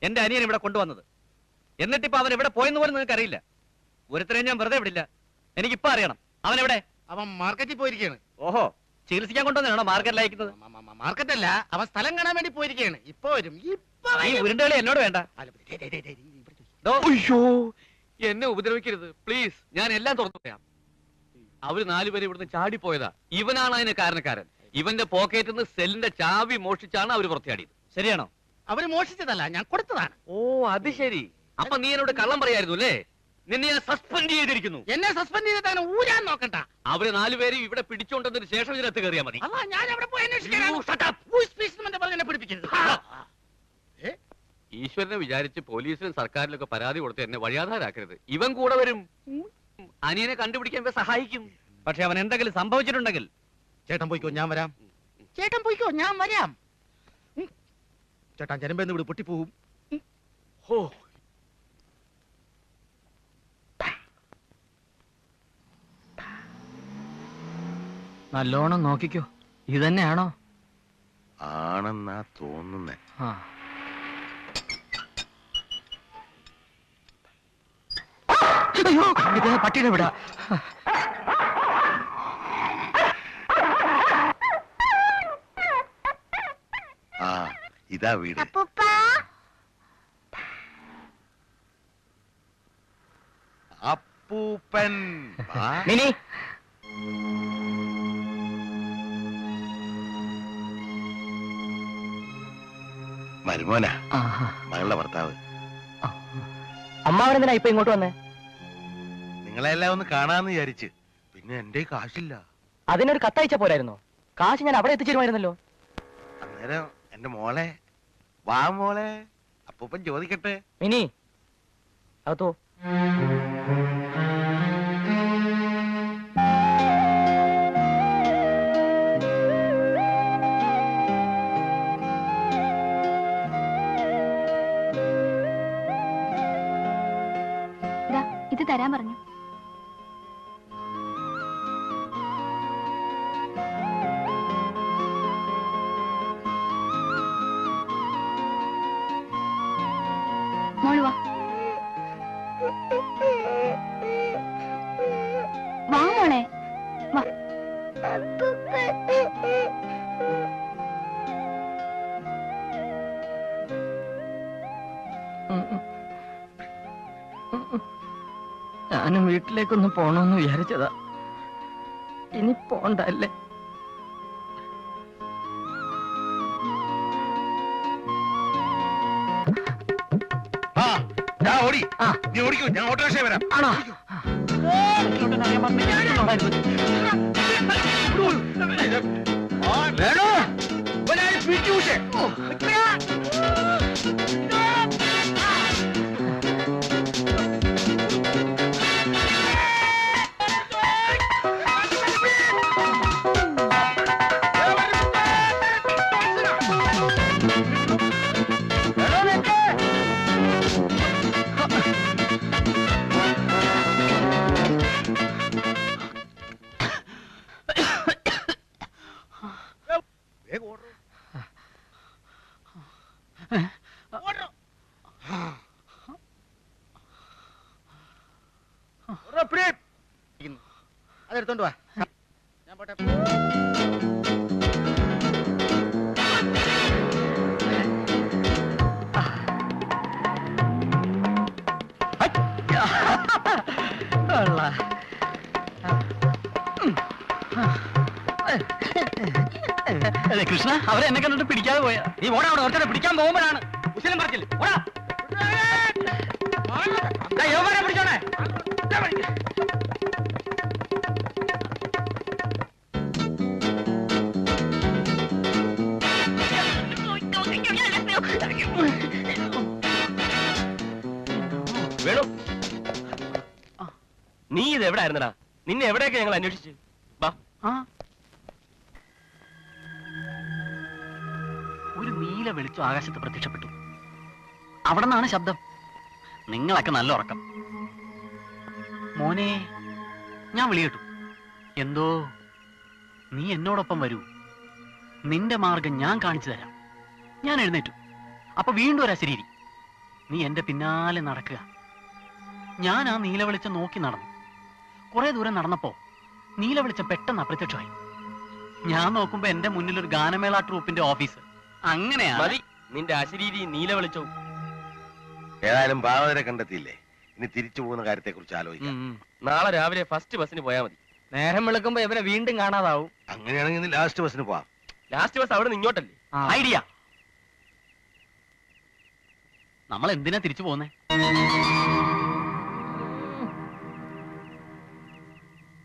എന്റെ അനിയൻ ഇവിടെ കൊണ്ടുവന്നത്. എന്നിട്ടിപ്പോ അവൻ എവിടെ പോയെന്ന് പോലും നിങ്ങൾക്ക് അറിയില്ല. ഒരുത്തരെയും ഞാൻ വെറുതെ വിടില്ല. എനിക്കിപ്പോ അറിയണം അവൻ എവിടെ. അവൻ മാർക്കറ്റിൽ പോയിരിക്കുകയാണ്. ഓഹോ, ചികിത്സിക്കാൻ കൊണ്ടുവന്നാണോ മാർക്കറ്റിൽ അയക്കുന്നത്? മാർക്കറ്റല്ല, അവൻ സ്ഥലം കാണാൻ വേണ്ടി പോയിരിക്കുകയാണ്. ഇപ്പൊ വരും. ഈ ഉരുണ്ടുകളി എന്നോട് വേണ്ട. അയ്യോ, എന്നെ ഉപദ്രവിക്കരുത് പ്ലീസ്. ഞാൻ എല്ലാം തുറന്നു പറയാം. അവര് 4 പേര് ഇവിടുന്ന് ചാടിപ്പോയതാ. ഇവനാണ് അതിന് കാരണക്കാരൻ. ഇവന്റെ പോക്കറ്റിൽ നിന്ന് സെല്ലിന്റെ ചാവി മോഷിച്ചാണ് അവര് പുറത്തിയാടിയത്. ശരിയാണോ? അവര് മോഷിച്ചതല്ല, ഞാൻ കൊടുത്തതാണ്. ഓ അത് ശരി. അപ്പൊ നീ എന്നോട് കള്ളം പറയായിരുന്നു അല്ലേ? നിന്നെ ഞാൻ സസ്പെൻഡ് ചെയ്തിരിക്കുന്നു. എന്നെ സസ്പെൻഡ് ചെയ്തിട്ടാണ് ഊരാൻ നോക്കണ്ട. അവര് 4 പേരും ഇവിടെ പിടിച്ചോണ്ടതിന് ശേഷം ഇതിനകത്ത് കയറിയാ മതി. അല്ല, ഞാൻ അവിടെ പോയി പിടിപ്പിക്കരുത്. ഈശ്വരനെ വിചാരിച്ച് പോലീസിലും സർക്കാരിലൊക്കെ പരാതി കൊടുത്ത് എന്നെ വഴിയാധാരാക്കരുത്. ഇവൻ കൂടെ വരും. അനിയനെ കണ്ടുപിടിക്കാൻ ഇവ സഹായിക്കും. പക്ഷെ അവൻ എന്തെങ്കിലും സംഭവിച്ചിട്ടുണ്ടെങ്കിൽ ചേട്ടൻ പോയിക്കോ, ഞാൻ വരാം. ചേട്ടൻ പോയിക്കോ, ഞാൻ വരാം. ചേട്ടാ, ജനമ്പെന്ന് ഇവിടെ പൊട്ടിപ്പോവും. ഓ, നല്ലോണം നോക്കിക്കോ. ഇതന്നെയാണോ? ആണെന്നാ തോന്നുന്നേ. അയ്യോ, ഇത് പട്ടിയുടെ വിടാ. ആ, ഇതാ വീട്. അപ്പൂപ്പൻ. മിനി, മരുമോനാ, മകളുടെ ഭർത്താവ്. അമ്മാവനെന്തിനാ ഇപ്പൊ ഇങ്ങോട്ട് വന്നേ? നിങ്ങളെല്ലാം ഒന്ന് കാണാന്ന് വിചാരിച്ച്. പിന്നെ എന്റെ കാശില്ല. അതിനൊരു കത്തയച്ച പോരായിരുന്നോ? കാശ് ഞാൻ അവിടെ എത്തിച്ചിരുമായിരുന്നല്ലോ. അന്നേരം എന്റെ മോളെ, വാ മോളെ, അപ്പൂപ്പൻ ചോദിക്കട്ടെ. മിനി, അതോ ഇത് തരാൻ പറഞ്ഞു. മോള് വാ. വാ മോളെ, വാ. ഞാനും വീട്ടിലേക്കൊന്ന് പോണോന്ന് വിചാരിച്ചതാ. ഇനി പോണ്ടല്ലേ? ഓടി, നീ ഓടിക്കോ, ഞാൻ ഓട്ടോറിക്ഷ വരാം. ആണോ? അതെടുത്തോണ്ട് വാ, ഞാൻ പോട്ടെ. കൃഷ്ണ, അവരെ എന്നെ കണ്ടിട്ട് പിടിക്കാതെ പോയാ. നീ ഓടാ, അവിടെ ഒരുത്തരെ പിടിക്കാൻ പോകുമ്പോഴാണ് കുശലം പറച്ചില്ല. ഓടാ, പിടിച്ചോണേ. വേണു, നീ ഇത് എവിടെ ആയിരുന്നടാ? നിന്നെ എവിടെയൊക്കെ ഞങ്ങൾ അന്വേഷിച്ച്. ഒരു നീല വെളിച്ചം ആകാശത്ത് പ്രത്യക്ഷപ്പെട്ടു. അവിടെ നിന്നാണ് ശബ്ദം. നിങ്ങളൊക്കെ നല്ല ഉറക്കം. മോനെ, ഞാൻ വിളി കേട്ടു. എന്തോ നീ എന്നോടൊപ്പം വരൂ, നിന്റെ മാർഗം ഞാൻ കാണിച്ചു തരാം. ഞാൻ എഴുന്നേറ്റു. അപ്പൊ വീണ്ടും ഒരു അശരീരി, നീ എന്റെ പിന്നാലെ നടക്കുക. ഞാൻ ആ നീല വെളിച്ചം നോക്കി നടന്നു. കുറെ ദൂരം നടന്നപ്പോ നീല വെളിച്ചം പെട്ടെന്ന് അപ്രത്യക്ഷമായി. ഞാൻ നോക്കുമ്പോ എന്റെ മുന്നിൽ ഒരു ഗാനമേള ട്രൂപ്പിന്റെ ഓഫീസ്. അങ്ങനെയാ മതി നിന്റെ അശരീരി നീല വെളിച്ചവും. ഏതായാലും ഭാവതരെ കണ്ടെത്തിയില്ലേ, ഇനി തിരിച്ചു പോകുന്ന കാര്യത്തെ കുറിച്ച് ആലോചിക്കാം. നാളെ രാവിലെ ഫസ്റ്റ് ബസ്സിന് പോയാൽ മതി. നേരം വിളിക്കുമ്പോ ഇവരെ വീണ്ടും കാണാതാവും. അങ്ങനെയാണെങ്കിൽ ലാസ്റ്റ് ബസ്സിന് പോവാം. ലാസ്റ്റ് ബസ് അവിടെ നിന്ന് ഇങ്ങോട്ടല്ലേ? ഐഡിയ. നമ്മൾ എന്തിനാ തിരിച്ചു പോകുന്നേ?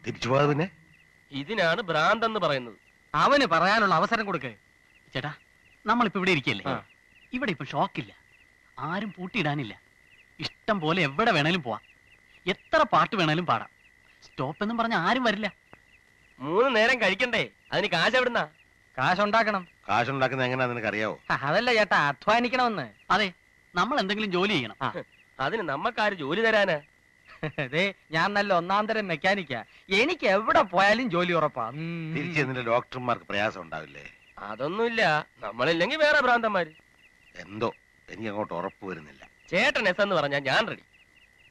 തിരിച്ചു പോകാതെ പിന്നെ ഇതിനാണ് ഭ്രാന്തെന്ന് പറയുന്നത്. അവന് പറയാനുള്ള അവസരം കൊടുക്കേ. ചേട്ടാ, നമ്മളിപ്പോ ഇവിടെ ഇരിക്കല്ലേ? ഇവിടെ ഇപ്പൊ ഷോക്കില്ല, ആരും പൂട്ടിയിടാനില്ല. ഇഷ്ടം പോലെ എവിടെ വേണേലും പോവാം, എത്ര പാട്ട് വേണേലും പാടാം. സ്റ്റോപ്പ് എന്നും പറഞ്ഞ ആരും വരില്ല. 3 നേരം കഴിക്കണ്ടേ? അതിന് കാശ് എവിടുന്നാ? കാശുണ്ടാക്കണം. കാശുണ്ടാക്കുന്നത് എങ്ങനെയാ നിനക്ക് അറിയാവോ? അതല്ല ചേട്ടാ, അധ്വാനിക്കണമെന്ന്. അതെ, നമ്മൾ എന്തെങ്കിലും ജോലി ചെയ്യണം. അതിന് നമ്മക്കാര് ജോലി തരാനാ? അതെ, ഞാൻ നല്ല 1-ാം തരം മെക്കാനിക്കാ. എനിക്ക് എവിടെ പോയാലും ജോലി ഉറപ്പാ. തിരിച്ച് നിന്റെ ഡോക്ടർമാർക്ക് പ്രയാസം ഉണ്ടാവില്ലേ? അതൊന്നുമില്ല, നമ്മളില്ലെങ്കിൽ വേറെ ഭ്രാന്തന്മാര്. എന്തോ എനിക്ക് അങ്ങോട്ട് ഉറപ്പ് വരുന്നില്ല. ചേട്ടൻ എസ് എന്ന് പറഞ്ഞാ ഞാൻ റെഡി.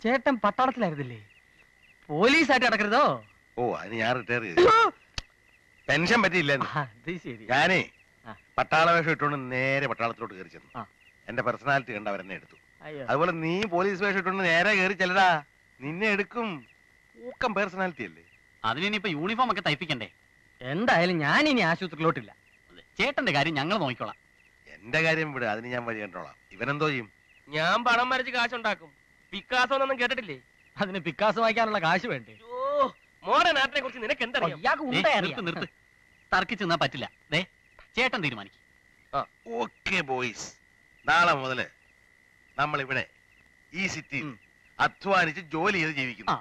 ചേട്ടൻ പട്ടാളത്തിലായിരുന്നില്ലേ? പോലീസായിട്ട് നടക്കരുതോ? ഓ, അതിന് ഞാൻ റിട്ടയർ ചെയ്തു. പെൻഷൻ പറ്റിയില്ല. അത് ശരി. ഞാനേ ആ. പട്ടാള വേഷം ഇട്ടുകൊണ്ട് നേരെ പട്ടാളത്തിലോട്ട് കയറി ചെന്നു. ആ. എന്റെ പേഴ്സണാലിറ്റി കണ്ട് അവരെന്നെ എടുത്തു. അയ്യോ. അതുപോലെ നീ പോലീസ് വേഷം ഇട്ടുകൊണ്ട് നേരെ കയറി ചെല്ലടാ, നിന്നെ എടുക്കും. ഊക്കം പേഴ്സണാലിറ്റി അല്ലേ? അതിനിപ്പോ യൂണിഫോം ഒക്കെ തയ്പ്പിക്കണ്ടേ? എന്തായാലും ഞാൻ ഇനി ആശുപത്രിയിലോട്ടില്ല. ചേട്ടന്റെ കാര്യം ഞങ്ങൾ നോക്കിക്കോളാം. എന്റെ കാര്യം വിട്, അതിന് ഞാൻ വഴി കണ്ടോളാം. ഇവനെന്തോ ചെയ്യും? ഞാൻ പണം വരച്ച് കാശുണ്ടാക്കും. പിക്കാസോ എന്നൊന്നും കേട്ടിട്ടില്ലേ? അതിന് പിക്കാസ് വാങ്ങിക്കാനുള്ള കാശ് വേണ്ടേ? മോഡേൺ ആർട്ടിനെ കുറിച്ച് നിനക്ക് എന്തറിയാം? ഇയാൾക്ക് ഉണ്ട അറിയാം. നിർത്ത്. തർക്കിച്ച് നിന്നാ പറ്റില്ല. ദേ, ചേട്ടൻ തീരുമാനിക്കും. ഓക്കെ ബോയ്സ്, നാളെ മുതല് നമ്മൾ ഇവിടെ ഈ സിറ്റിയിൽ അധ്വാനിച്ച് ജോലി ചെയ്ത് ജീവിക്കുന്നു.